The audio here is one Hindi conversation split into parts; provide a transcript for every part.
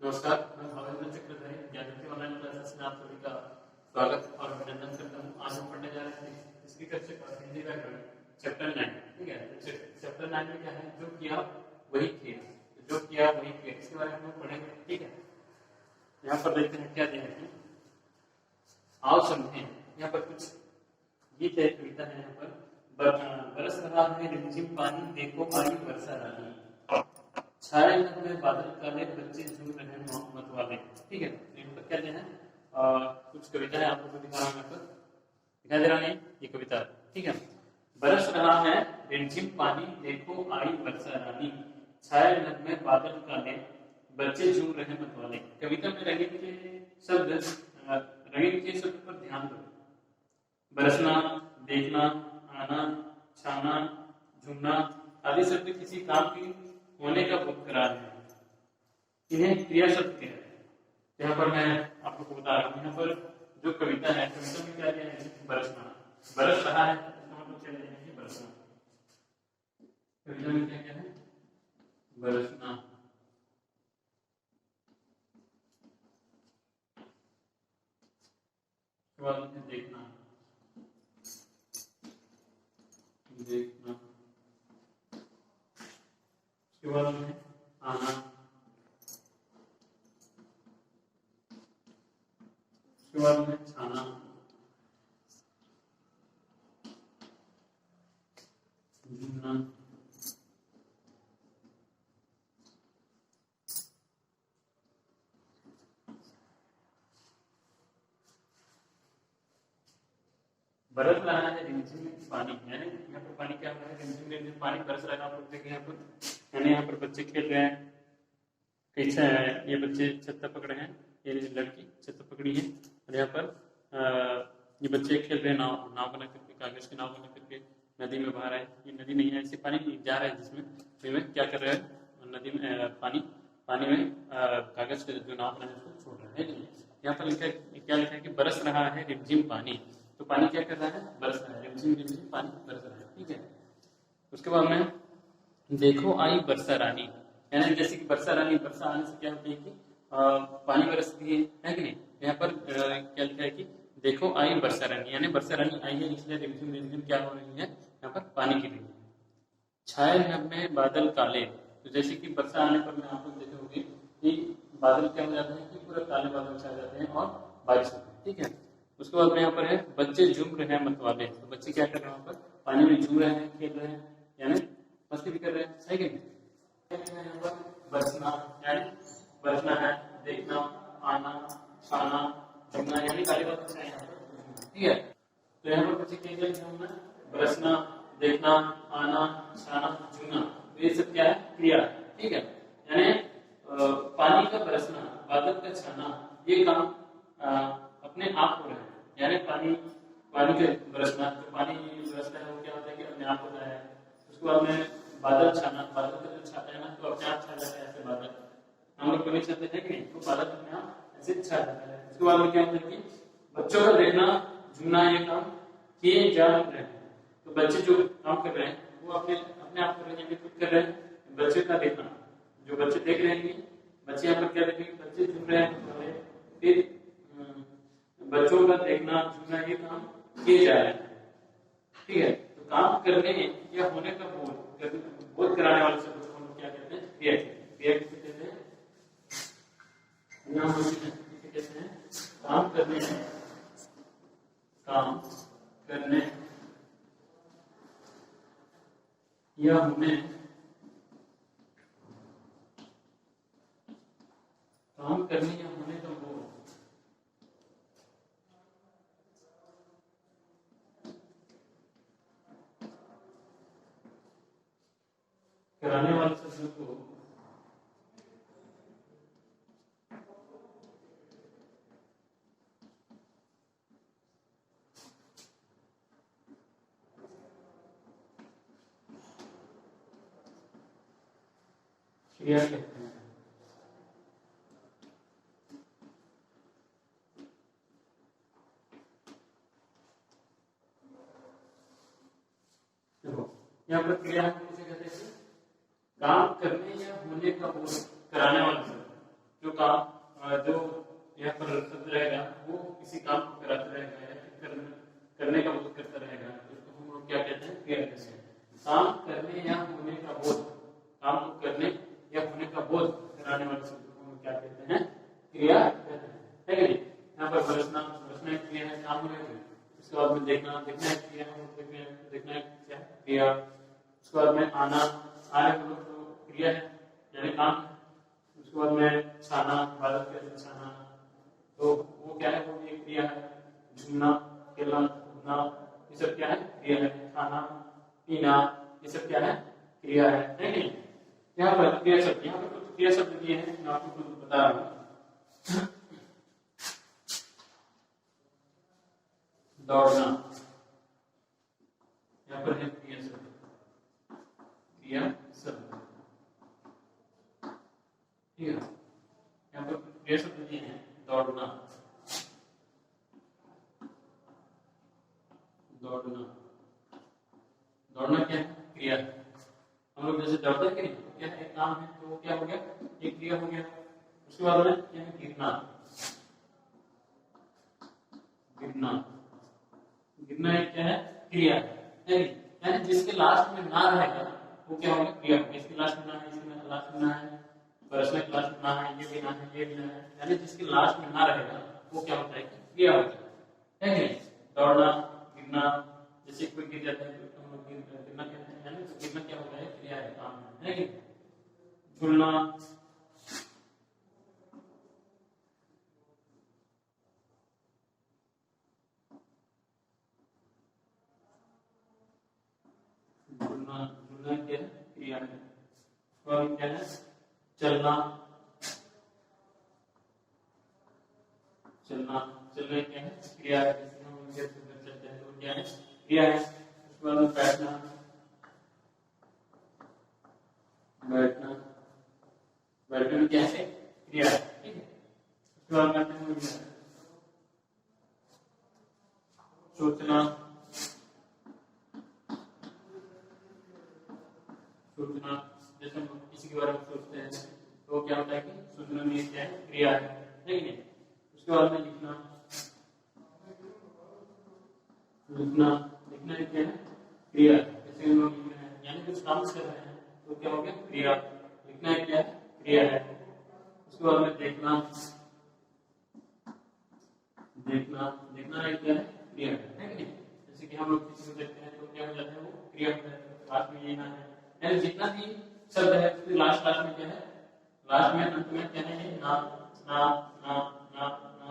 नमस्कार, मैं भावेंद्र चक्रधारी ज्ञानज्योति ऑनलाइन क्लासेस में आप सभी का स्वागत और अभिनंदन करता हूँ। आज हम पढ़ने जा रहे हैं इसकी कक्षा का हिंदी व्याकरण चैप्टर 9। ठीक है, चैप्टर 9 में क्या है, जो किया वही किया, जो किया वही किया, इसके बारे में हम लोग पढ़ेंगे। ठीक है, यहाँ पर देखते हैं क्या दिया है, आओ समझें। यहाँ पर कुछ गीत है, कविता है। यहाँ पर बरस रहा है रिमझिम पानी, देखो आई वर्षा रानी, छाए में बादल काले, बच्चे झूम रहे मत वाले। ठीक है, यहाँ पर क्या है, कुछ कविता है, आपको दिखा रहा हूँ। यहाँ पर दिखाई दे रहा है ये कविता। ठीक है, बरस रहा है रिमझिम पानी, देखो आई वर्षा रानी, छाए में बादल काले, बच्चे झूम रहे मत वाले। कविता में रंगीन के शब्द, रंगीन के शब्द पर ध्यान दो। बरसना, देखना, आना, छाना, झूमना आदि शब्द किसी काम की होने का बोध करा है। इन्हें क्रिया शब्द कहते हैं। यहाँ पर मैं आप लोग को बता रहा हूँ, यहाँ पर जो कविता है, कविता में क्या दिया है, बरसना, बरस रहा है, मतलब चल रहे हैं बरसना। कविता में क्या क्या है, बरसना, उसके बाद में देखना, देखना, उसके बाद में आना, उसके बाद में छाना, झूमना, बरस रहा है रिमझिम पानी, यानी यहाँ पर पानी क्या हो रहा है, रिमझिम रिमझिम पानी बरस रहा है। आप लोग देखें यहाँ पर, यानी यहाँ पर बच्चे खेल रहे हैं। कैसा है, ये बच्चे छत्ता पकड़े हैं, ये लड़की छत्ता पकड़ी है, और यहाँ पर ये बच्चे खेल रहे हैं नाव, नाव बना करके, कागज की नाव बना करके नदी में बहा रहा है। ये नदी नहीं है, ऐसे पानी जा रहा है जिसमें क्या कर रहे हैं, नदी में पानी में कागज के जो नाव बना है उसको छोड़ रहा है। यहाँ पर क्या लिखा है कि बरस रहा है रिमझिम पानी, तो पानी क्या कर रहा है, बरस रहा है, रिमझिम रिमझिम पानी बरस रहा है। ठीक है, उसके बाद में देखो आई वर्षा रानी, यानी जैसे कि वर्षा रानी, वर्षा आने से क्या होती है कि पानी बरसती है कि नहीं। यहाँ पर क्या लिखा है कि देखो आई वर्षा रानी, यानी वर्षा रानी आई है, इसलिए रिमझिम रिमझिम क्या हो रही है, यहाँ पर पानी गिर रही है। छाए में बादल काले, तो जैसे कि वर्षा आने पर में आप लोग देखे होंगे कि बादल क्या हो जाते हैं कि पूरा काले बादल छा जाते हैं और बारिश होती है। ठीक है, उसके बाद में यहाँ पर है बच्चे झूम रहे हैं मत वाले, तो बच्चे क्या कर रहे हैं, वहां पर पानी में झूम रहे हैं, खेल रहे हैं, यानी मस्ती भी कर रहे हैं। सही कि नहीं। बरसना, यानी बरसना है, देखना, आना, छाना, झूमना, यानी काले बादल छाए यहाँ पर। ठीक है, तो यहाँ पर बच्चे क्या कर रहे हैं, बरसना, देखना, आना, छाना, झूमना, तो ये सब क्या है, क्रिया। ठीक है, यानी पानी का बरसना, बादल का छाना, ये काम अपने आप हो रहा है। यानी पानी का बरसना, जो पानी बरसता है वो क्या होता है कि अपने आप होता है। उसके बाद में बादल छाना, बादल का जो छाता है ना, तो अपने आप छा जाता है, ऐसे बादल हम लोग कभी छाते हैं कि नहीं, तो बादल अपने आप ऐसे छा जाता है। उसके बाद में क्या होता है कि बच्चों का देखना, झूमना, ये काम किए जा रहे हैं। तो बच्चे जो काम कर रहे हैं वो अपने आप कर रहे हैं, खुद कर रहे हैं। बच्चे का देखना, जो बच्चे देख रहे हैं, बच्चे यहाँ पर क्या देखेंगे, बच्चे झूम रहे हैं, फिर बच्चों का देखना, झूमना, ये काम किए जा रहे हैं। ठीक है, तो काम करने या होने का बोध कराने वाले शब्द को हम लोग क्या कहते हैं, क्रिया। क्रिया किसे कहते हैं, कहते हैं काम करने, काम करने या होने, काम करने या होने का बोध कराने वाले शब्द को क्रिया कहते हैं। देखो यहाँ पर क्रिया किसे कहते हैं, काम करने या होने का बोध कराने वाला शब्द, जो काम जो यहाँ पर शब्द रहेगा वो किसी काम को कराता रहेगा या फिर करने का बोध करता रहेगा, तो उसको हम लोग क्या कहते हैं, क्रिया कहते हैं। काम करने या होने का बोध, काम को करने या होने का बोध कराने वाले शब्द को हम क्या कहते हैं, क्रिया कहते हैं, है कि नहीं। यहाँ पर बरसना, बरसना एक क्रिया है, काम है। उसके बाद में देखना, देखना एक क्रिया है, देखना एक क्या है, क्रिया। उसके बाद में आना, आने को क्रिया है यानी काम है। उसके बाद में छाना, बादल के छाना, तो वो क्या है, वो भी एक क्रिया है। झूमना, खेलना, कूदना, ये सब क्या है, क्रिया है। खाना पीना, ये सब क्या है, क्रिया है नहीं। यहाँ पर क्रिया शब्द, यहाँ पर कुछ क्रिया शब्द दिए हैं, मैं आपको कुछ बता रहा हूँ। दौड़ना, यहाँ पर है क्रिया शब्द, क्रिया शब्द, ठीक है। यहाँ पर क्रिया शब्द दिए हैं, दौड़ना, दौड़ना, दौड़ना क्या है, क्रिया। हम लोग जैसे दौड़ते हैं कि नहीं, क्या है, एक काम है, तो वो क्या हो गया, एक क्रिया हो गया। उसके बाद में क्या है, गिरना, गिरना, गिरना एक क्या है, क्रिया है। यानी जिसके लास्ट में ना रहेगा वो क्या होगा, क्रिया। इसके लास्ट में ना है, इसके लास्ट में ना है, बरसने के लास्ट में ना है, ये भी ना है, ये भी ना है, यानी जिसके लास्ट में ना रहेगा वो क्या होता है, क्रिया होता है कि नहीं। दौड़ना, गिरना, जैसे कोई गिर जाता है तो हम लोग गिरना कहते हैं, यानी तो गिरना क्या होता है, क्रिया है, काम है कि नहीं। झूलना, झूलना, झूलना क्या है, क्रिया है। और क्या है, चलना, चलना, चलना क्या है, क्रिया है। जैसे हम उनके चलते हैं तो क्या है, क्रिया है। उसके बाद में बैठना, बैठना, बैठना क्या है, क्रिया है, ठीक है। उसके बाद में सोचना, सोचना, जैसे हम किसी के बारे में सोचते हैं तो क्या होता है कि सोचना भी क्या है, क्रिया है नहीं। उसके बाद में लिखना, लिखना, लिखना क्या है, क्रिया। जैसे हम लोग लिख रहे हैं यानी कुछ काम कर रहे हैं तो क्या हो गया, क्रिया। लिखना क्या है, क्रिया है। उसके बाद में देखना, देखना, देखना क्या है, क्रिया है कि नहीं। जैसे कि हम लोग किसी को देखते हैं तो क्या हो जाता है, वो क्रिया होता है। लास्ट में ये ना है, यानी जितना भी शब्द है उसके लास्ट लास्ट में क्या है, लास्ट में अंत में क्या है, ना, ना, ना, ना, ना,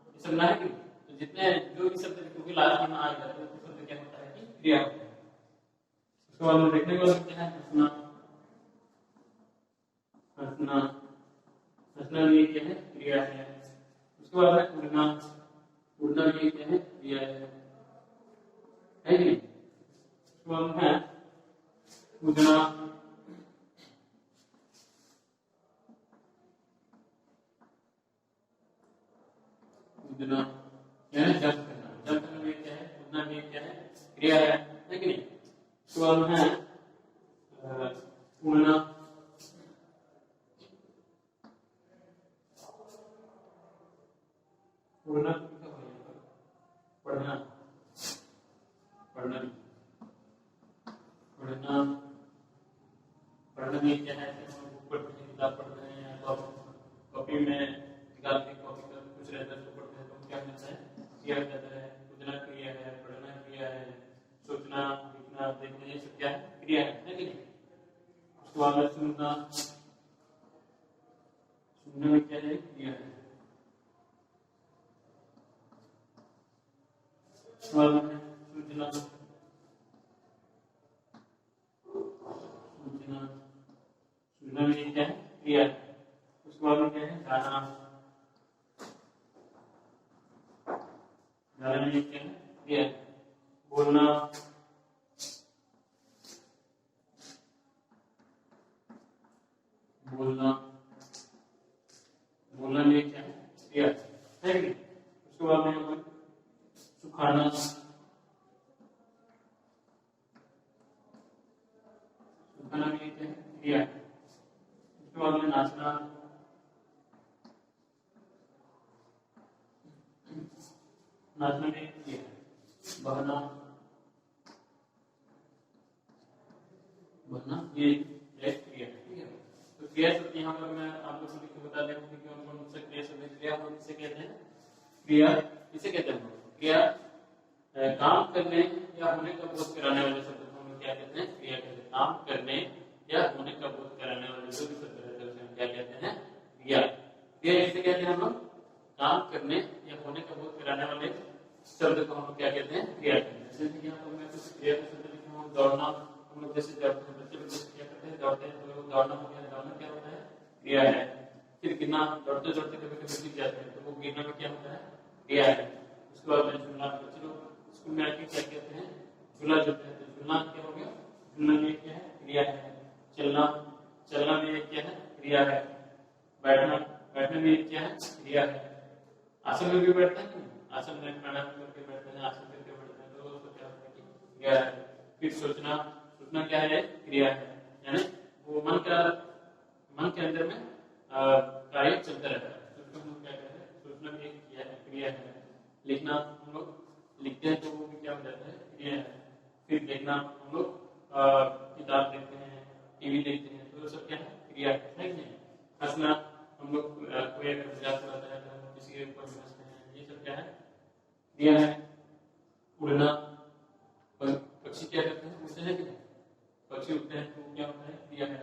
ये सब ना है कि। तो जितने जो भी शब्द क्योंकि लास्ट में ना आएगा तो शब्द क्या होता है कि क्रिया होता है। उसके बाद में देखने के बाद क्या है, हंसना, हंसना, हंसना भी क्या है, क्रिया है। उसके बाद में उड़ना, उड़ना भी क्या है, क्रिया है कि नहीं। उसके बाद में कूदना, कूदना यानी जंप करना, जंप करना भी क्या है, कूदना भी क्या है, क्रिया है कि नहीं। उसके बाद में है उड़ना, उड़ना, पढ़ना, पढ़ना, पढ़ना, पढ़ना भी क्या है, बुक पढ़ते हैं, किताब पढ़ते हैं या कॉपी में निकाल के कॉपी का कुछ रहता है तो पढ़ते हैं तो क्या कहता है, क्रिया कहता है। कूदना क्रिया है, पढ़ना क्रिया है, सोचना, लिखना, देखना, ये सब क्या है, क्रिया है कि नहीं। उसके बाद में सुनना, सुनना में क्या है, क्रिया है। उसके बाद में सूचना, सूचना, सूचना में क्या है, क्रिया है। उसके बाद में क्या है, गाना, गाना में क्या है, क्रिया है। बोलना, बोलना, बोलना में क्या है, क्रिया है कि। उसके बाद में सुखाना, सुखाना में क्या है, क्रिया है। उसके बाद में नाचना, नाचना में एक क्रिया है, बहना बहना ये एक क्रिया है, ठीक है। तो क्रिया शब्द यहाँ पर मैं आपको सभी को बता दें कि कौन कौन सा क्रिया शब्द है। क्रिया हम किसे कहते हैं, क्रिया किसे कहते हैं, क्रिया काम करने या होने का बोध कराने वाले शब्द को हम क्या कहते हैं, क्रिया कहते हैं। काम करने या होने का बोध कराने वाले जो भी शब्द रहते हैं उसे हम क्या कहते हैं, क्रिया। क्रिया किसे कहते हैं हम लोग, काम करने या होने का बोध कराने वाले शब्द को हम क्या कहते हैं, क्रिया कहते हैं। जैसे कि यहाँ पर मैं कुछ क्रिया का शब्द लिखा हूँ, दौड़ना। हम लोग जैसे दौड़ते हैं, बच्चे लोग जैसे क्या करते हैं, दौड़ते हैं, तो दौड़ना हो गया। दौड़ना क्या होता है, क्रिया है। फिर गिरना, दौड़ते दौड़ते कभी कभी गिर जाते हैं, तो वो गिरना में क्या होता है, क्रिया है। उसके बाद में झूलना, बच्चे लोग स्कूल में आके क्या कहते हैं, झूला झूलते हैं, तो झूलना क्या हो गया, झूलना में क्या है, क्रिया है। चलना, चलना में क्या है, क्रिया है। बैठना, बैठने में क्या है, क्रिया है। आसन में भी बैठते हैं, आसन में प्राणायाम करके बैठते हैं, आसन करके बैठते हैं, तो उसको क्या होता है, क्रिया है। फिर सोचना, सोचना क्या है, क्रिया है। यानी वो मन के अंदर में कार्य चलता रहता है, तो उसको हम क्या कहते हैं, सोचना भी एक क्रिया है। लिखना, हम लोग लिखते हैं तो वो भी क्या हो जाता है, क्रिया है। फिर देखना, हम लोग किताब देखते हैं, टीवी देखते हैं, तो वो सब क्या है, क्रिया है कि नहीं। हंसना, हम लोग कोई अगर मजाक उड़ाता है तो किसी के ऊपर हंसते हैं, ये सब क्या है, क्रिया है। उड़ना, पक्षी क्या करते हैं, उड़ते हैं कि नहीं, पक्षी उड़ते हैं तो क्या होता है, क्रिया है।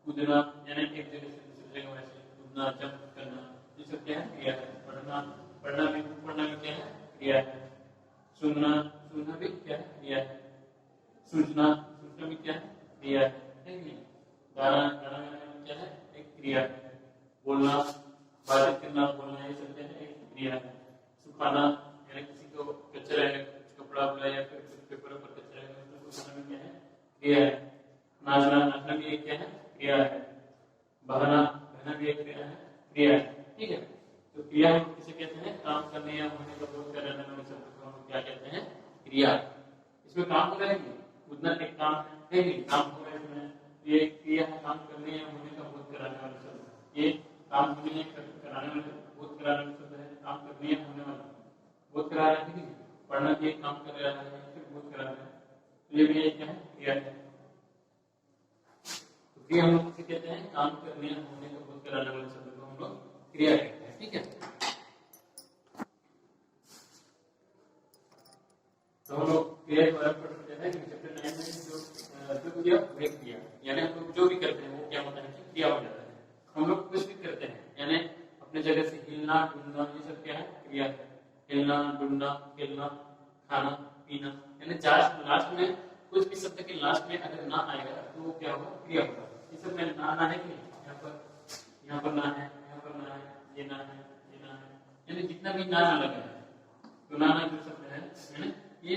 कूदना, यानी एक जगह से दूसरी जगह वैसे कूदना, जंप करना, ये सब क्या है, क्रिया है। पढ़ना, पढ़ना भी क्या है, क्रिया है। सुनना, सुनना भी क्या है, क्रिया है। सूझना, सूझना भी क्या है, क्रिया है। गाना, गाना क्या है, एक क्रिया है। बोलना, बातचीत करना, बोलना, ये सब क्या है, एक क्रिया है। सुखाना, यानी किसी को कचरा है, कुछ कपड़ा उपड़ा या फिर कुछ पेपर पर कचरा है, उसको सुखाना भी क्या है, क्रिया है। नाचना, नाचना भी एक क्या है, क्रिया है। बहना, बहना भी एक क्रिया है, क्रिया है, ठीक है। तो क्रिया हम किसे कहते हैं, काम करने या होने का बोध कराने वाले शब्द को हम क्या कहते हैं, क्रिया। इसमें काम हो रहा है कि उतना एक काम है कि काम हो रहा है इसमें, ये क्रिया है। काम करने या होने का बोध कराने वाले शब्द, ये काम होने या कराने वाले बोध कराने वाले शब्द है। काम करने या होने वाला बोध करा रहा है, पढ़ना भी एक काम कर रहा है, फिर बोध करा रहा है, तो ये भी एक क्या है, क्रिया है। क्रिया हम लोग किसे कहते हैं, काम करने या होने का बोध कराने वाले शब्द को हम लोग क्रिया कहते हैं, ठीक है। तो हम लोग क्रिया के बारे में पढ़ सकते हैं कि चैप्टर 9 में जो क्रिया वे क्रिया, यानी हम लोग जो भी करते हैं वो क्या होता है, क्रिया हो जाता है। हम लोग कुछ भी करते हैं, यानी अपने जगह से हिलना डुलना, ये सब क्या है, क्रिया है। हिलना डुलना, खेलना, खाना पीना, यानी लास्ट में कुछ भी शब्द के लास्ट में अगर ना आएगा तो वो क्या होगा, क्रिया होगा। ये सब में ना है कि यहाँ पर ना है, यहाँ पर ना है, ये ना है, ये ना है, यानी जितना भी ना लगा है, तो ना जो शब्द है ये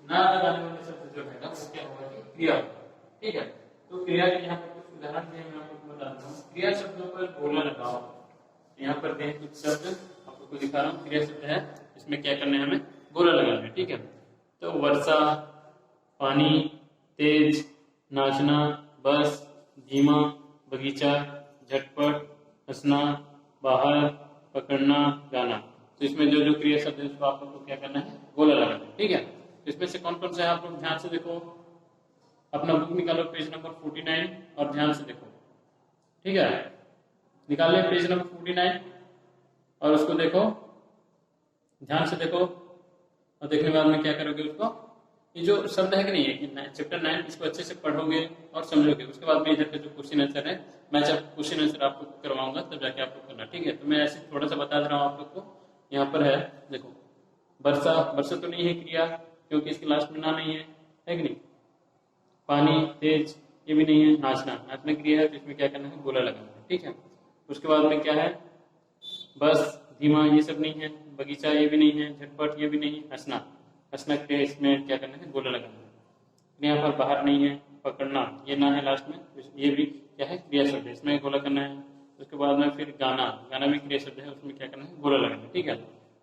ना लगाने वाले शब्द जो है वो क्या होगा, कि क्रिया होगा, ठीक है। तो क्रिया के यहाँ पर कुछ उदाहरण मैं आपको बताता हूँ। क्रिया शब्दों पर गोला लगाओ, यहाँ पर देख कुछ शब्द आपको दिखा रहा हूँ, क्रिया शब्द है, इसमें क्या करना है, हमें गोला लगाना है, ठीक है। तो वर्षा, पानी, तेज, नाचना, बस, धीमा, बगीचा, झटपट, हंसना, बाहर, पकड़ना, गाना। तो इसमें जो जो क्रिया शब्द है उसको आप लोग को क्या करना है, गोला लगाना है, ठीक है। तो इसमें से कौन कौन सा है आप लोग ध्यान से देखो, अपना बुक निकालो पेज नंबर 49 और ध्यान से देखो, ठीक है। निकाले पेज नंबर 49 और उसको देखो, ध्यान से देखो, और देखने के बाद में क्या करोगे, उसको ये जो शब्द है कि नहीं है कि चैप्टर 9 इसको अच्छे से पढ़ोगे और समझोगे। उसके बाद में इधर के जो क्वेश्चन आंसर है, मैं जब क्वेश्चन आंसर आपको करवाऊंगा तब जाके आप लोग करना, ठीक है। तो मैं ऐसे थोड़ा सा बता दे रहा हूँ आप लोग को। यहाँ पर है देखो, वर्षा, वर्षा तो नहीं है क्रिया क्योंकि इसके लास्ट में ना नहीं है कि नहीं। पानी, तेज, ये भी नहीं है। नाचना, नाचना क्रिया है तो इसमें क्या करना है, गोला लगाना है, ठीक है। उसके बाद में क्या है, बस, धीमा, ये सब नहीं है। बगीचा, ये भी नहीं है। झटपट, ये भी नहीं है। हंसना, हंसना क्रिया, इसमें क्या करना है, गोला लगाना है। यहाँ पर बाहर नहीं है। पकड़ना, ये ना है लास्ट में, ये भी क्या है, क्रिया शब्द है, इसमें गोला करना है। उसके बाद में फिर गाना, गाना भी क्रिया शब्द है, उसमें क्या करना है, गोला लगाना है, ठीक है।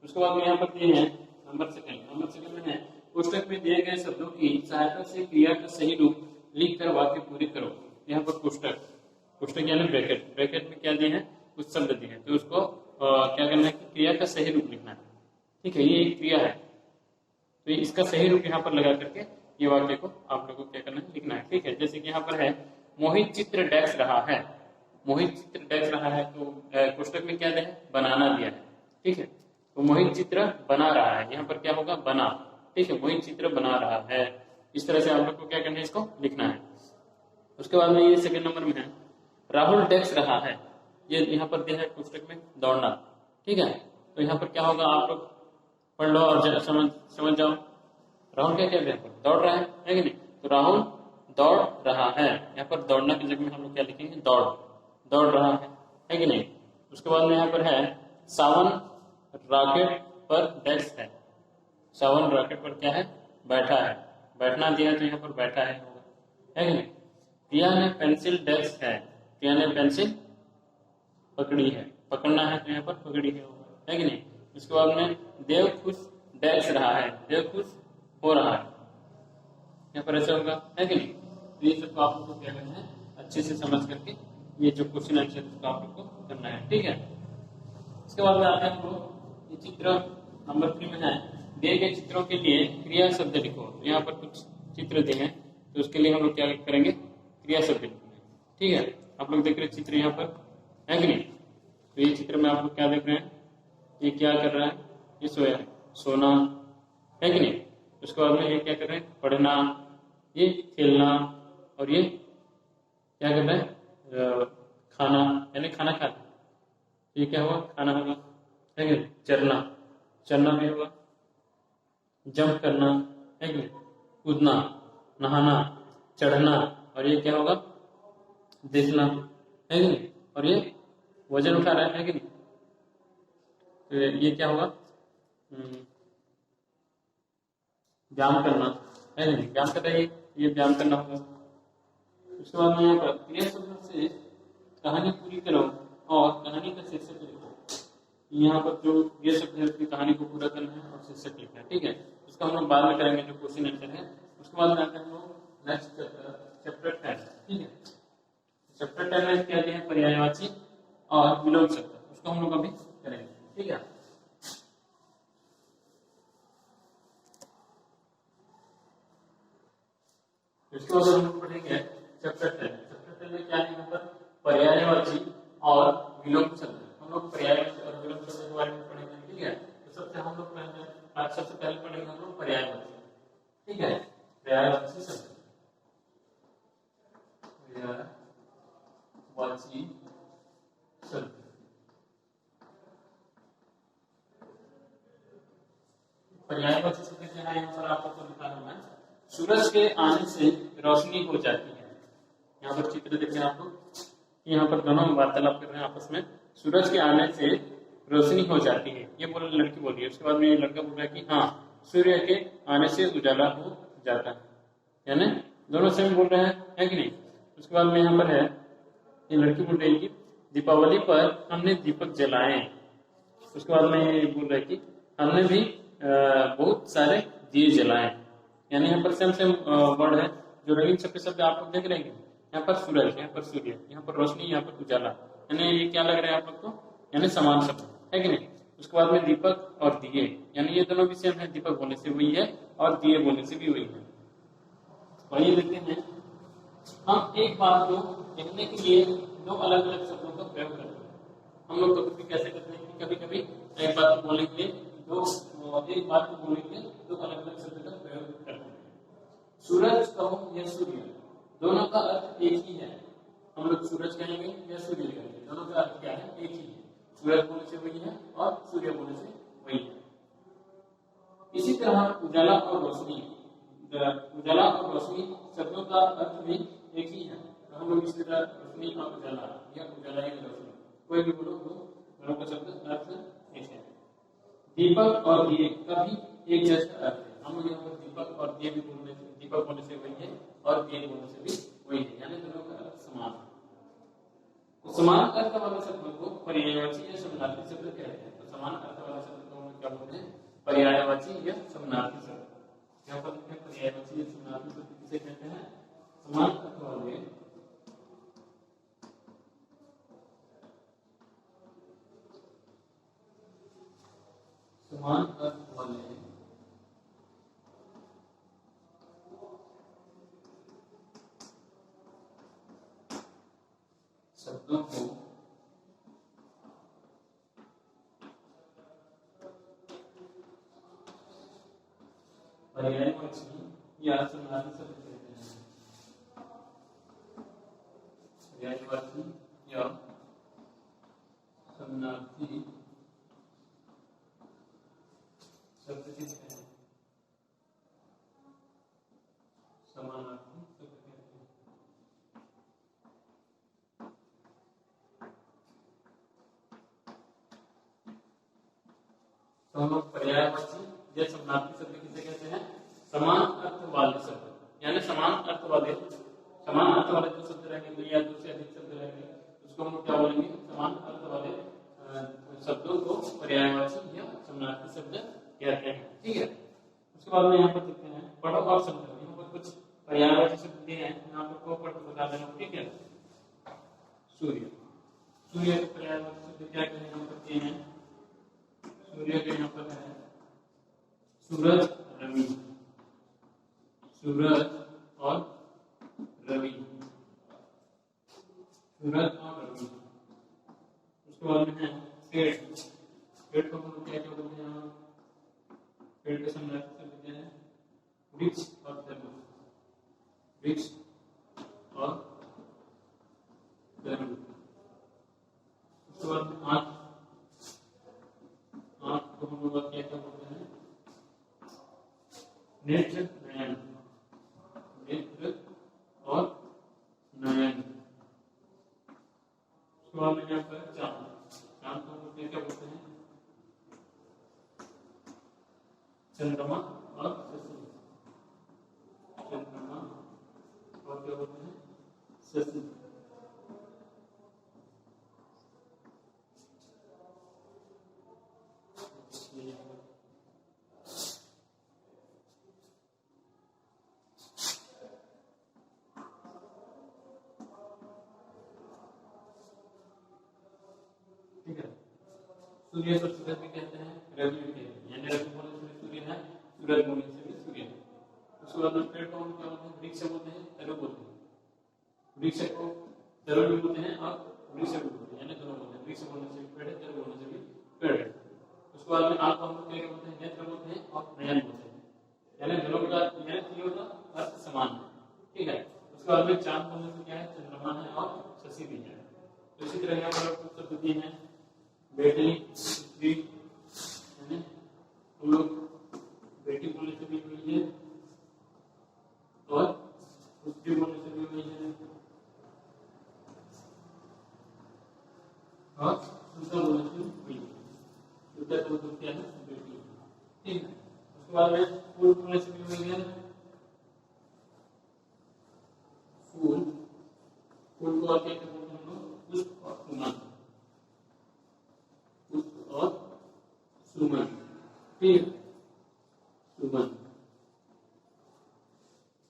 उसके बाद में यहाँ पर दिए हैं नंबर सेकंड, नंबर सेकंड में है पुस्तक में दिए गए शब्दों की सहायता से क्रिया का सही रूप लिख कर वाक्य पूरी करो। यहाँ पर पुस्तक, पुस्तक यानी ब्रैकेट, ब्रैकेट में क्या दिए हैं, कुछ शब्द दिए हैं, तो उसको क्या करना है कि क्रिया का सही रूप लिखना है, ठीक है। ये एक क्रिया है, तो इसका सही रूप यहाँ पर लगा करके ये वाक्य को आप लोगों को क्या करना है, लिखना है। ठीक है, जैसे कि यहाँ पर है मोहित चित्र डैश रहा है, मोहित चित्र डैश रहा है, तो कोष्टक में क्या दिया है, बनाना दिया है। ठीक है, तो मोहित चित्र बना रहा है, यहाँ पर क्या होगा, बना। ठीक है, मोहित चित्र बना रहा है। इस तरह से आप लोग को क्या करना है, इसको लिखना है। उसके बाद में ये सेकंड नंबर में है राहुल डैश रहा है, ये यहाँ पर दिया है कोष्टक में दौड़ना। ठीक है, तो यहाँ पर क्या होगा, आप लोग पढ़ लो और समझ जाओ। राहुल क्या कहते हैं, दौड़ रहा है कि नहीं, तो राहुल दौड़ रहा है, यहाँ पर दौड़ना की जगह में हम लोग क्या लिखेंगे, दौड़, दौड़ रहा है कि नहीं। उसके बाद में यहाँ पर है सावन रॉकेट पर डैश है, सावन रॉकेट पर क्या है, बैठा है, बैठना दिया है तो यहाँ पर बैठा है होगा, है कि नहीं। प्रिया ने पेंसिल डैश है, प्रिया ने पेंसिल पकड़ी है, पकड़ना है तो यहाँ पर पकड़ी है कि नहीं। उसके बाद में देव खुश डैश रहा है, देव खुश हो रहा है, यहाँ पर ऐसा होगा, है कि नहीं। तो ये सब आप लोग को क्या करना है, अच्छे से समझ करके ये जो क्वेश्चन आंसर उसको आप लोग को करना है। ठीक है, इसके बाद में आते हैं हम लोग ये चित्र नंबर 3 में है दिए गए चित्रों के लिए क्रिया शब्द लिखो। तो यहाँ पर कुछ चित्र दिए हैं, तो उसके लिए हम लोग क्या करेंगे, क्रिया शब्द लिखेंगे। ठीक है, आप लोग देख रहे हैं चित्र यहाँ पर, है कि नहीं। तो ये चित्र में आप लोग क्या देख रहे हैं, ये क्या कर रहा है, ये सोया है, सोना, है कि नहीं। उसके बाद में ये क्या कर रहे हैं, पढ़ना, ये खेलना, और ये क्या कर रहा है, खाना, यानी खाना खाना, ये क्या होगा, खाना होगा, है कि नहीं। चरना, चरना भी होगा, जंप करना, है कि नहीं, कूदना, नहाना, चढ़ना, और ये क्या होगा, देखना, है कि नहीं। और ये वजन उठा रहा है कि नहीं, तो ये क्या होगा, व्यायाम करना, है नहीं, व्यायाम कर रही है, ये व्यायाम करना होगा। उसके बाद में यहाँ पर क्रिया शब्द से कहानी पूरी करो और कहानी का शीर्षक लिखो। यहाँ पर जो ये शब्द है उसकी कहानी को पूरा करना है और शीर्षक लिखना है। ठीक है, उसका हम लोग बाद में करेंगे जो क्वेश्चन आंसर है। उसके बाद में आते हैं हम लोग नेक्स्ट चैप्टर 10। ठीक है, चैप्टर 10 में क्या दिया है, पर्यायवाची और विलोम शब्द, उसको हम लोग अभी करेंगे। ठीक है, इसके बाद हम लोग पढ़ेंगे चैप्टर 10। चैप्टर 10 में क्या है, यहाँ पर पर्यायवाची और विलोम शब्द। हम लोग पर्यायवाची और विलोम शब्द के बारे में पढ़ेंगे। ठीक है, तो सबसे हम लोग आज सबसे पहले पढ़ेंगे हम लोग पर्यायवाची। ठीक है, पर्यायवाची शब्द, पर्यायवाची शब्द। पर्यायवाची शब्द क्या है, यहाँ पर आपको लिखा है सूरज के आने से रोशनी हो जाती है। यहाँ पर चित्र देखें आप लोग, यहाँ पर दोनों वार्तालाप कर रहे हैं आपस में। सूरज के आने से रोशनी हो जाती है, ये बोल लड़की बोल रही है। उसके बाद में ये लड़का बोल रहा है कि हाँ, सूर्य के आने से उजाला हो जाता है, यानी दोनों सेम बोल रहे हैं, है कि नहीं। उसके बाद में यहाँ पर है ये लड़की बोल रही है कि दीपावली पर हमने दीपक जलाए। उसके बाद में ये बोल रहा है कि हमने भी बहुत सारे दिए जलाए, यानी यहाँ पर सेम सेम वर्ड है। जो रंगीन शब्द आप लोग देख रहे हैं, यहाँ पर सूरज, यहाँ पर सूर्य, यहाँ पर रोशनी, यहाँ पर उजाला, यानी ये क्या लग रहा है आप लोग को, यानी समान शब्द, है कि नहीं। उसके बाद में दीपक और दिए, यानी ये दोनों भी सेम है, दीपक बोलने से वही है और दिए बोलने से भी वही है। वही देखते हैं, हम एक बात को लिखने के लिए दो अलग अलग शब्दों का प्रयोग करते हैं। हम लोग तो कभी कैसे करते हैं कि कभी कभी एक बात को बोलने के लिए एक बात को बोलने के लिए दो अलग अलग शब्द का प्रयोग करते हैं। सूरज कहो या सूर्य, दोनों का अर्थ एक ही है। हम लोग सूरज कहेंगे या सूर्य कहेंगे, दोनों का अर्थ क्या है, एक ही है। सूरज बोलने से वही है और सूर्य बोलने से वही है। इसी तरह उजाला और रोशनी, उजाला और रोशनी शब्दों का अर्थ भी एक ही है। तो हम लोग इस तरह रोशनी और उजाला या उजाला या रोशनी, कोई भी बोलो, दोनों का शब्द अर्थ एक है। दीपक और दिए का भी एक जैसा अर्थ है। हम लोग यहाँ पर दीपक और दिए भी बोलने से, दीपक बोलने से वही है और दिए बोलने से भी वही है, यानी दोनों का अर्थ समान है। तो समान अर्थ वाले शब्द को पर्यायवाची या समानार्थी शब्द कहते हैं। तो समान अर्थ वाले शब्द को हम क्या बोलते हैं, पर्यायवाची या समानार्थी शब्द। यहाँ पर पर्यायवाची या समानार्थी शब्द किसे कहते हैं, समान अर्थ वाले समान अर्थ वाले पर्यायवाची या समानार्थी शब्द कहते हैं। पर्यायवाची या समानार्थी शब्द कहते हैं। समानार्थी शब्द कहते हैं। तो हम लोग पर्यायवाची या समानार्थी शब्द किसे कहते हैं? समान अर्थ वाले शब्द, यानी समान अर्थ वाले जो शब्द रहेंगे या दो से अधिक शब्द रहेंगे उसको हम क्या बोलेंगे? समान अर्थ वाले शब्दों को पर्यायवाची या समानार्थी शब्द कहते हैं। ठीक है, उसके बाद में यहाँ पर देखते हैं पढ़ो और समझो। यहाँ पर कुछ पर्यायवाची शब्द दिए हैं, यहाँ पर को पढ़ बता देना। ठीक है, सूर्य, सूर्य के पर्यायवाची शब्द क्या कहते हैं? यहाँ पर दिए हैं सूर्य के, यहाँ पर है सूरज, रवि, सूरज और रवि, सूरज और रवि। उसके बाद में है पेड़, पेड़ को हम क्या क्या बोलते हैं? पेड़ के समानार्थी शब्द क्या है? वृक्ष और तरुण, वृक्ष और तरुण। उसके बाद में आँख, आँख को हम लोग क्या क्या बोलते हैं? नेत्र, नयन, नेत्र और नयन। उसके बाद में यहाँ पर चांद, चांद को हम क्या बोलते हैं? चंद्रमा और शशि, चंद्रमा और क्या बोलते हैं? शशि। ठीक है, सूर्य को सूरज भी कहते हैं, रवि भी कहते हैं, यानी रवि बोलने से भी सूर्य है, सूरज बोलने से भी सूर्य है। उसके बाद में पेड़ को हम क्या बोलते हैं? वृक्ष बोलते हैं, तरुण बोलते हैं। वृक्ष को तरुण भी बोलते हैं और वृक्ष भी बोलते हैं, यानी दोनों बोलते हैं। वृक्ष बोलने से भी पेड़ है, तरुण बोलने से भी पेड़ है। उसके बाद में आँख को हम क्या बोलते हैं? नेत्र बोलते हैं और नयन बोलते हैं, यानी दोनों का अर्थ समान है। ठीक है, उसके बाद में चांद बोलने से क्या है? चंद्रमा है और शशि भी है। तो इसी तरह यहाँ पर कुछ शब्द दिए हैं, बेटी, स्त्री, हम लोग बेटी बोलने से भी हुई है और स्त्री बोलने से भी हुई है और सुधा बोलने से हुई है। सुधा को तो क्या है? बेटी। ठीक है, उसके बाद में फूल बोलने से भी हुई है, फूल, फूल को और क्या बोलते हैं हम लोग? पुष्प और सुमन, पुष्प और सुमन। ठीक है, सुमन।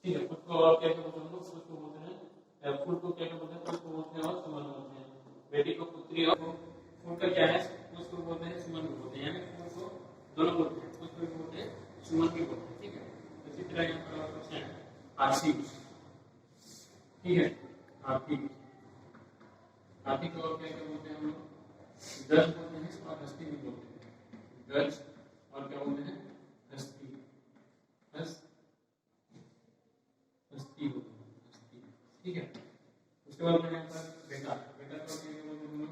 ठीक है, पुष्प और क्या बोलते हैं? पुष्प बोलते हैं, फूल को क्या बोलते हैं? पुष्प बोलते हैं और सुमन बोलते हैं। बेटी को पुत्री और फूल का क्या है? पुष्प बोलते हैं, सुमन भी बोलते हैं, यानी फूल को दोनों बोलते हैं, पुष्प भी बोलते हैं, सुमन भी बोलते हैं। ठीक है, इसी तरह यहाँ पर और कुछ है, हाथी। ठीक है, हाथी, हाथी को और क्या बोलते हैं हम लोग? गज बोलते हैं और हस्ती भी बोलते हैं। गज और क्या बोलते हैं? हस्ती, हस्ती होती है, हस्ती। ठीक है, उसके बाद में यहाँ पर बेटा, बेटा को क्या बोलते हैं हम लोग?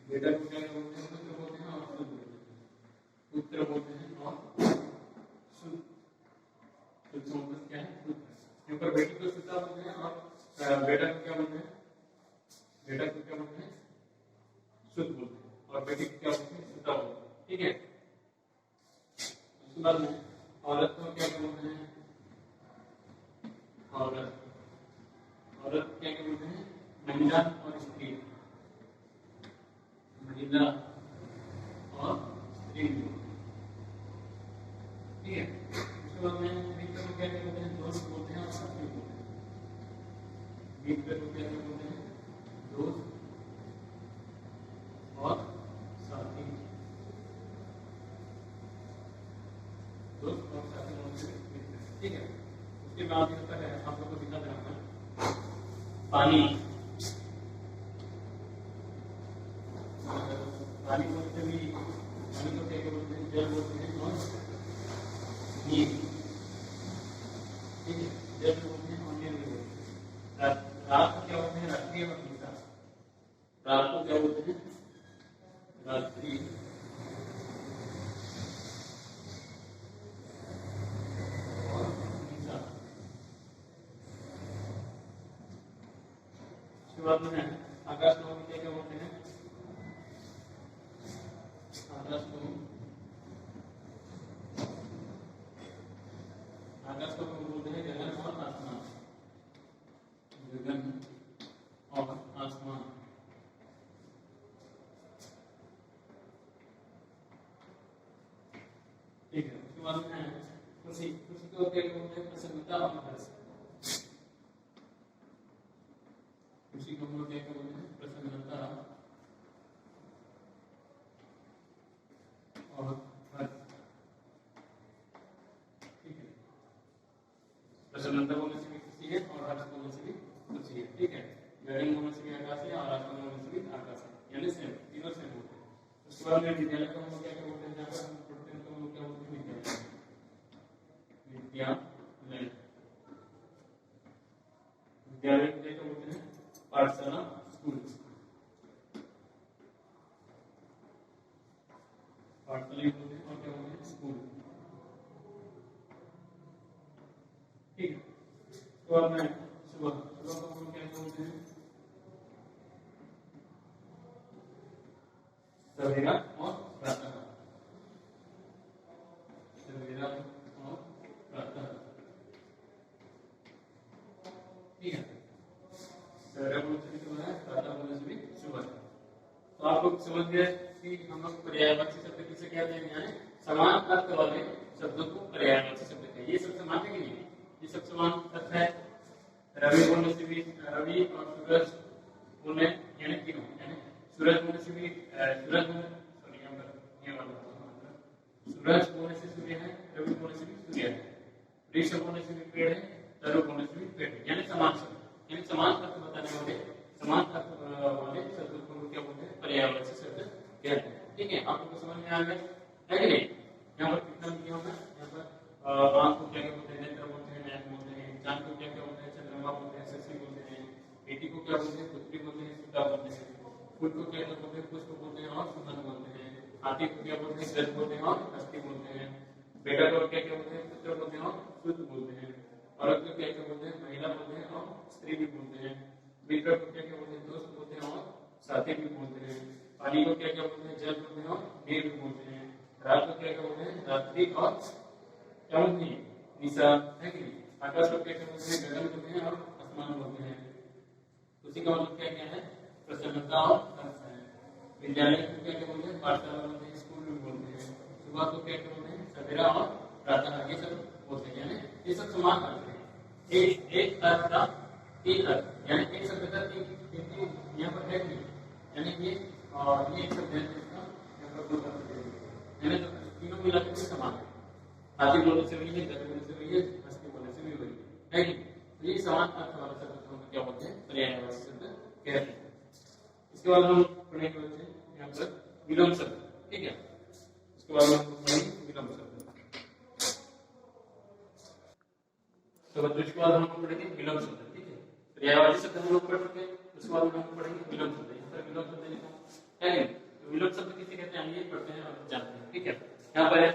बेटा को क्या बोलते हैं? पुत्र बोलते हैं और सुध बोलते हैं, पुत्र बोलते हैं और सुध, सुध मतलब क्या है? पुत्र। यहाँ पर बेटी को सुधा बोलते हैं और बेटा को क्या बोलते हैं? बेटा को क्या बोलते हैं? सुध बोलते हैं और बेटी को क्या बोलते हैं? सुधा बोलते हैं। ठीक है, उसके बाद में औरत को क्या बोलते हैं? औरत, औरत क्या बोलते हैं? महिला और स्त्री, महिला और स्त्री। ठीक है, उसके बाद में मित्र को क्या बोलते हैं? दोस्त बोलते हैं और साथी बोलते हैं। मित्र को क्या बोलते हैं? दोस्त और साथी, दोस्त और साथी बोलते हैं मित्र। ठीक है, उसके बाद होता है, आप लोगों को दिखा दे रहा हूं, पानी। पानी बोलते भी, पानी को क्या बोलते हैं? जल बोलते हैं और नील, ठीक है, जल भी बोलते हैं और नील भी बोलते हैं। रात को क्या बोलते हैं? रात्रि और निशा। रात को क्या बोलते हैं? रात्रि और निशा। उसके बाद में है आकाश को क्या क्या बोलते हैं? आकाश को बोलते हैं गगन और आसमान। गगन और आसमान, ठीक है। उसके बाद में है खुशी। खुशी को क्या बोलते हैं? प्रसन्नता और हर्ष। खुशी को हम लोग क्या बोलते हैं? प्रसन्नता और हर्ष, ठीक है। प्रसन्नता बोलने से भी खुशी है और हर्ष बोलने से भी खुशी है, ठीक है। गगन बोलने से भी आकाश है और आसमान बोलने से भी आकाश है, यानी सेम, तीनों सेम होते हैं। उसके बाद में विद्यालय को हम लोग क्या बोलते हैं? जहाँ पर हम पढ़ते हैं तो हम लोग क्या बोलते हैं? विद्यालय। विद्यालय, विद्यालय को क्या बोलते हैं? पाठशाला, स्कूल। पाठशाला बोलते हैं और क्या बोलते हैं? स्कूल, ठीक है। तो अब मैं सुबह, सुबह को हम लोग क्या बोलते हैं? सवेरा और प्रातः। सवेरा और प्रातः, ठीक है। सवेरा बोलने से भी सुबह है, प्रातः बोलने से भी सुबह है। तो आप लोग समझ गए कि हम लोग पर्यायवाची शब्द किसे कहते हैं, यानी समान अर्थ वाले शब्दों को पर्यायवाची शब्द कहते हैं। ये सब समान है कि नहीं? ये सब समान अर्थ है। रवि बोलने से भी, रवि और सूरज बोलने, यानी तीनों, यानी सूरज बोलने से भी सूरज बोलने, सॉरी यहाँ पर ये वाला सूरज बोलने से सूर्य है, रवि बोलने से भी सूर्य है, वृक्ष बोलने से भी पेड़ है, तरु बोलने से भी पेड़ है, यानी समान शब्द, यानी समान अर्थ बताने वाले, समान अर्थ वाले शब्द को क्या बोलते हैं? पर्यायवाची शब्द कहते हैं, ठीक है। आप लोगों को समझ में आ गया है कि नहीं? यहाँ पर कितना लिखा होगा? यहाँ पर आंख को क्या क्या बोलते हैं? नेत्र बोलते हैं, नयन बोलते हैं। चांद को क्या क्या बोलते हैं? चंद्रमा बोलते हैं, शशि बोलते हैं। बेटी को क्या बोलते हैं? पुत्री बोलते हैं, सीता बोलते हैं। फूल को क्या क्या बोलते हैं? पुष्प बोलते हैं और सुगंध बोलते हैं। हाथी को क्या बोलते हैं? गज बोलते हैं और हस्ती बोलते हैं। बेटा को क्या क्या बोलते हैं? पुत्र बोलते हैं और शुद्ध बोलते हैं। औरत को क्या क्या बोलते हैं? महिला बोलते हैं और स्त्री भी बोलते हैं। मित्र को क्या क्या बोलते हैं? दोस्त बोलते हैं और साथी भी बोलते हैं। पानी को क्या क्या बोलते हैं? जल बोलते हैं और नीर भी बोलते हैं। रात को क्या क्या बोलते हैं? रात्रि और क्या बोलते हैं? निशा, है कि नहीं? आकाश को क्या क्या बोलते हैं? गगन बोलते हैं और आसमान बोलते हैं। उसी का मतलब क्या क्या है? प्रसन्नता और हर्ष है। विद्यालय को क्या क्या बोलते हैं? पाठशाला बोलते हैं, स्कूल भी बोलते हैं। सुबह को क्या क्या बोलते हैं? सवेरा और प्रातः, ये सब बोलते हैं, यानी ये सब समान अर्थ है। एक अर्थ का एक अर्थ, यानी एक शब्द का तीन यहाँ पर है नहीं, यानी ये एक शब्द है जिसका यहाँ पर दो अर्थ है, यानी तो तीनों मिला के समान है। हाथी बोलने से वही है, गज बोलने से वही है, हस्ती बोलने से भी वही है कि तो ये समान अर्थ वाले शब्द को क्या बोलते हैं? पर्यायवाची शब्द कहते हैं। इसके बाद हम पढ़ेंगे बच्चे यहाँ पर विलोम शब्द, ठीक है। उसके बाद हम पढ़ेंगे विलोम शब्द। तो बच्चों इसके बाद हम पढ़ेंगे विलोम शब्द, ठीक है। पर्यायवाची शब्द हम लोग पढ़ चुके हैं, उसके बाद हम पढ़ेंगे विलोम शब्द। यहाँ पर विलोम शब्द लिखा है, तो विलोम शब्द किसे कहते हैं ये पढ़ते हैं और जानते हैं, ठीक है। यहाँ पर है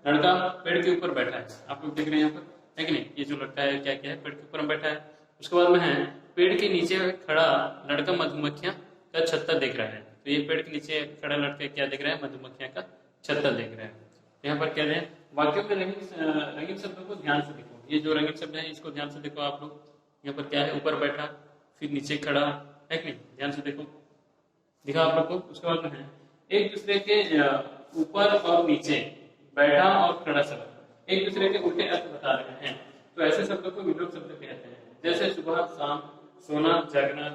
लड़का पेड़ के ऊपर बैठा है, आप लोग देख रहे हैं यहाँ पर, है कि नहीं? ये जो लड़का है क्या क्या है? पेड़ के ऊपर बैठा है। उसके बाद में है पेड़ के नीचे खड़ा लड़का मधुमक्खियां का छत्ता देख रहा है। तो ये पेड़ के नीचे खड़ा लड़का क्या देख रहा है? मधुमक्खियां का छत्ता देख रहा है। तो यहाँ पर कह रहे हैं वाक्यों में रंगीन शब्दों को ध्यान से देखो। ये जो रंगीन शब्द है इसको ध्यान से देखो आप लोग। यहाँ पर क्या है? ऊपर बैठा, फिर नीचे खड़ा, है कि नहीं? ध्यान से देखो, दिखा आप लोग को। उसके बाद में है एक दूसरे के ऊपर और नीचे, बैठा और खड़ा शब्द एक दूसरे के उल्टे अर्थ बता रहे हैं, तो ऐसे शब्दों को विलोम शब्द कहते हैं। जैसे सुबह शाम, सोना जागना,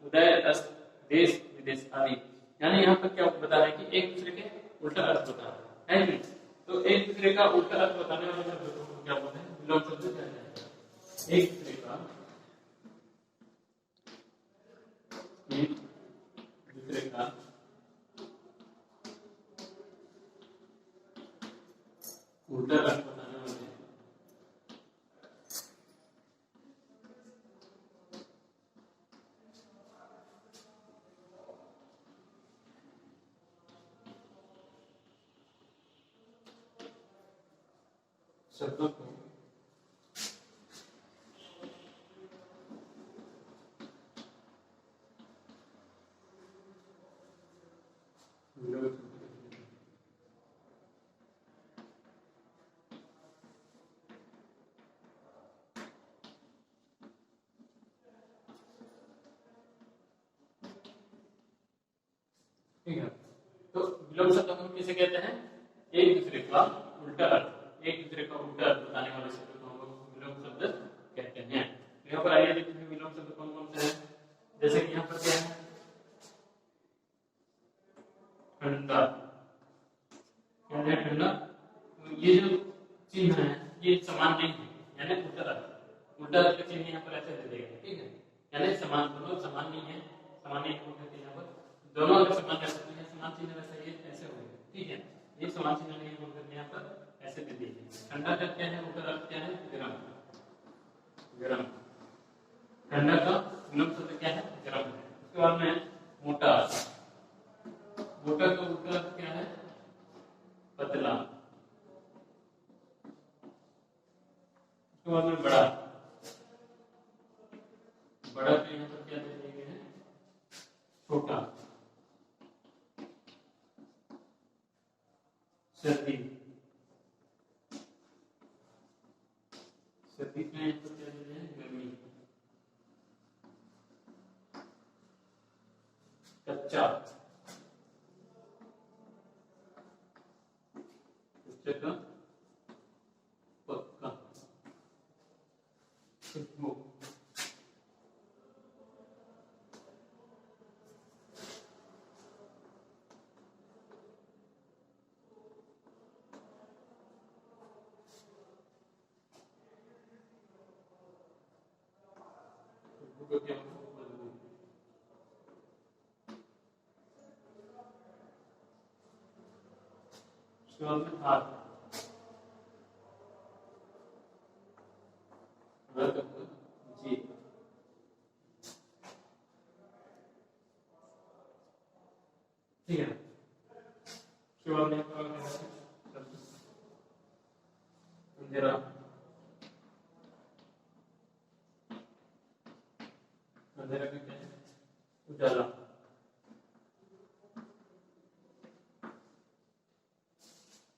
उदय अस्त, देश विदेश आदि। यानी यहाँ पर क्या बता रहे हैं कि एक दूसरे के उल्टा अर्थ बता रहे हैं, तो एक दूसरे का उल्टा अर्थ बताने वाले शब्दों को क्या बोलते हैं? विलोम शब्द कहते हैं। एक दूसरे का उल्टा अर्थ बताने वाले शब्दों को विलोम ठीक है। तो विलोम शब्द हम किसे कहते हैं? एक दूसरे का उल्टा अर्थ, एक दूसरे का उल्टा अर्थ बताने वाले शब्द को हम लोग विलोम शब्द कहते हैं। तो यहाँ पर आइए देखते हैं विलोम शब्द कौन कौन से हैं। जैसे कि यहाँ पर क्या है, ठंडा, क्या है ठंडा। ये जो चिन्ह है ये समान नहीं है, यानी उल्टा अर्थ, उल्टा अर्थ का चिन्ह यहाँ पर ऐसे दे देगा, ठीक है। यानी समान, दोनों समान नहीं है, समान नहीं कहते हैं यहाँ पर, दोनों अगर समान कर सकते हैं, समान चिन्ह वैसे ये ऐसे होगा, ठीक है। ये समान चिन्ह नहीं बोल करते यहाँ पर ऐसे दे दीजिए। ठंडा का क्या है, उल्टा अर्थ क्या है, गरम, गरम। ठंडा का विलोम शब्द क्या है, गरम है। उसके बाद में मोटा, मोटा का उल्टा अर्थ क्या है, पतला। उसके बाद में बड़ा, बड़ा का यहाँ पर क्या दे दिए हैं, छोटा। सर्दी, सर्दी का यहाँ पर क्या दे दिए हैं, गर्मी। कच्चा, कच्चे का पक्का। खुशबू, खुशबू का क्या होगा, बदबू। उसके बाद में हाथ, हाथ का जी। ठीक है। उसके बाद में अंधेरा, अंधेरा का क्या है, उजाला।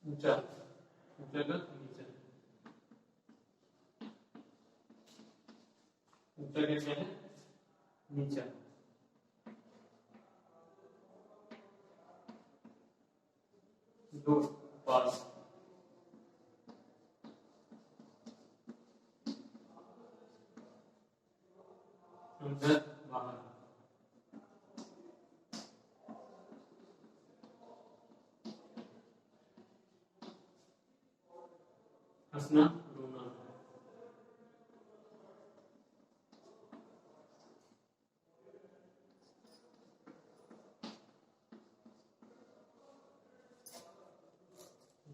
ऊंचा, ऊंचा का नीचा, ऊंचा का क्या है, नीचा। दूर, पास। अंदर, बाहर। हंसना, रोना।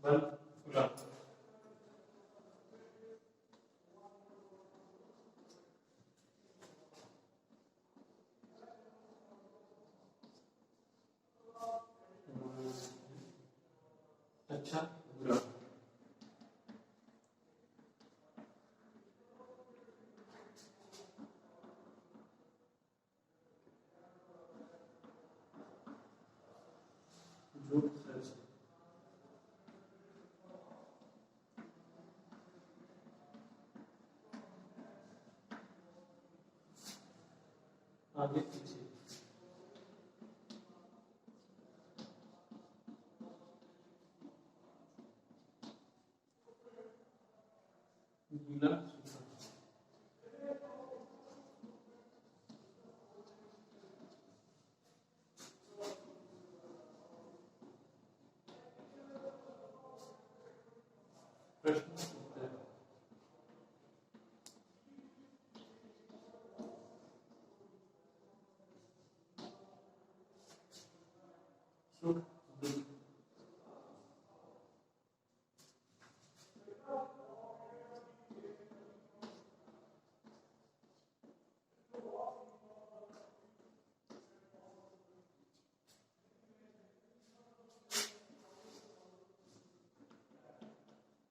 बंद, खुला। अच्छा, बुरा। झूठ, सच। आगे पीछे। गीला, सूखा। प्रश्न, उत्तर। सुख, दुख।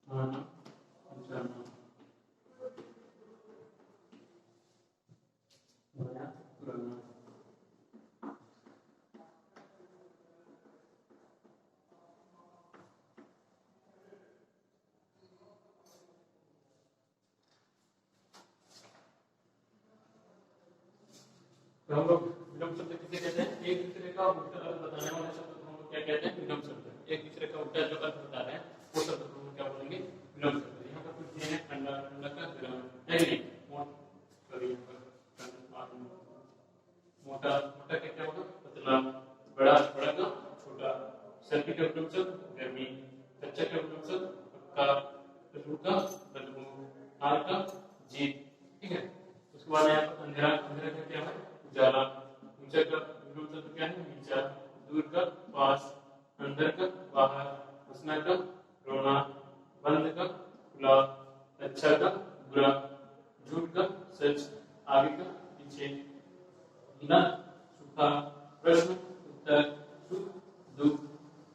आना, तो हम लोग विलोम शब्द किसे कहते हैं? एक दूसरे का उल्टा अर्थ बताने वाले शब्द को हम लोग क्या कहते हैं? विलोम शब्द। एक दूसरे का उल्टा जो अर्थ बता रहे हैं वो शब्द को हम क्या बोलेंगे? विलोम शब्द। यहाँ पर कुछ दिए हैं, ठंडा, ठंडा का गर्म है कि नहीं, मोटा, मोटा क्या होगा? पतला, बड़ा, बड़ा का छोटा, सर्दी का विलोम शब्द गर्मी, कच्चा का विलोम शब्द पक्का, लघु का बदबू, हार का जीत, ठीक है। उसके बाद यहाँ पर अंधेरा, अंधेरा का क्या है? उजाला, ऊंचा का विलोम शब्द क्या है? नीचा, दूर का पास, अंदर का बाहर, हंसना का रोना, बंद का खुला, अच्छा का बुरा, झूठ का सच, आगे का पीछे, गीला सूखा, प्रश्न उत्तर, सुख दुख,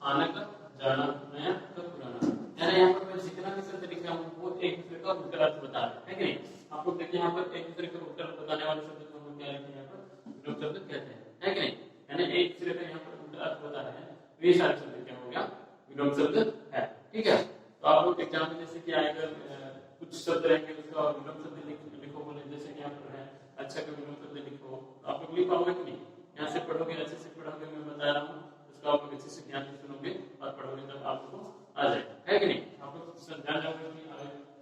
आना का जाना, नया का पुराना। यानी यहाँ पर मैं जितना भी शब्द लिखा हूँ वो एक दूसरे का उल्टा अर्थ बता रहे हैं कि नहीं। आप लोग देखिए यहाँ पर एक दूसरे का उल्टा अर्थ बताने वाले शब्द को हम क्या लिखते हैं? यहाँ पर विलोम शब्द कहते हैं, है कि नहीं। यानी एक दूसरे का यहाँ पर उल्टा अर्थ बता रहे हैं, ये सारे शब्द क्या हो गया? विलोम शब्द है, ठीक है। तो आप लोग एग्जाम में जैसे कि आएगा कुछ शब्द रहेंगे उसका विलोम शब्द लिखो बोले, जैसे कि यहाँ पर है अच्छा का विलोम शब्द लिखो, आप लोग लिख पाओगे कि नहीं? यहाँ से पढ़ोगे, अच्छे से पढ़ोगे, मैं बता रहा हूँ उसका आप लोग अच्छे से ध्यान से सुनोगे और पढ़ोगे तब आपको आ जाएगा, है कि नहीं। आप लोग जान जाओगे कि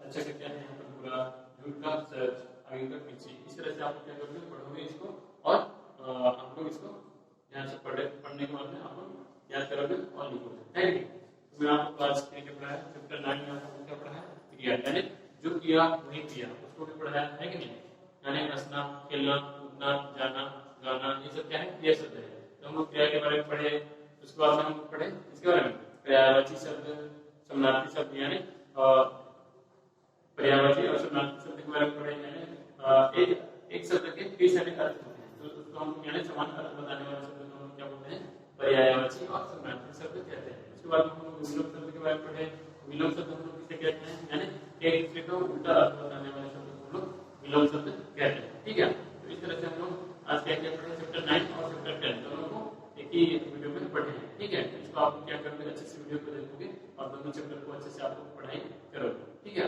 अच्छा का क्या है, यहाँ पर पूरा, झूठ का सच, आगे का पीछे। इस तरह से आप लोग क्या करोगे? पढ़ोगे इसको और आप लोग इसको ध्यान से पढ़ने के बाद में आप लोग याद करोगे और लिखोगे, है कि नहीं। मैं आपको क्लास क्या पढ़ाया? चैप्टर 9 में आपको क्या पढ़ाया? क्रिया, यानी जो किया वही किया उसको भी पढ़ाया, है कि नहीं। यानी हंसना, खेलना, कूदना, जाना, गाना, ये सब क्या है? क्रिया शब्द है। तो हम लोग क्रिया के बारे में पढ़े, उसके बाद में हम लोग पढ़े इसके बारे में पर्यायवाची शब्द, समानार्थी शब्द, यानी पर्यायवाची और समानार्थी शब्द के बारे में पढ़े। यानी एक शब्द के कई सारे अर्थ होते हैं, तो उसको हम यानी समान अर्थ बताने वाले शब्द को हम क्या बोलते हैं? पर्यायवाची और समानार्थी शब्द कहते हैं। उसके बाद हम लोग विलोम शब्द के बारे में पढ़े। विलोम शब्द हम लोग किसे कहते हैं? यानी एक दूसरे का उल्टा अर्थ बताने वाले शब्द को हम लोग विलोम शब्द कहते हैं, ठीक है। तो इस तरह से हम लोग आज क्या क्या पढ़े? चैप्टर 9 और चैप्टर 10 दोनों को एक ही वीडियो में पढ़े हैं, ठीक है। इसको आप क्या करोगे? अच्छे से वीडियो को देखोगे और दोनों चैप्टर को अच्छे से आप लोग पढ़ाई करोगे, ठीक है।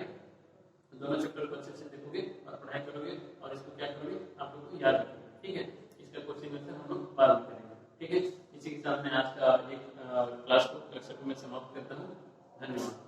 दोनों चैप्टर को अच्छे से देखोगे और पढ़ाई करोगे और इसको क्या करोगे? आप लोग को याद रखोगे, ठीक है। इसका क्वेश्चन आंसर हम लोग बाद में करेंगे, ठीक है। इसी के साथ मैं आज का एक क्लास को कक्षा को मैं समाप्त करता हूँ। धन्यवाद।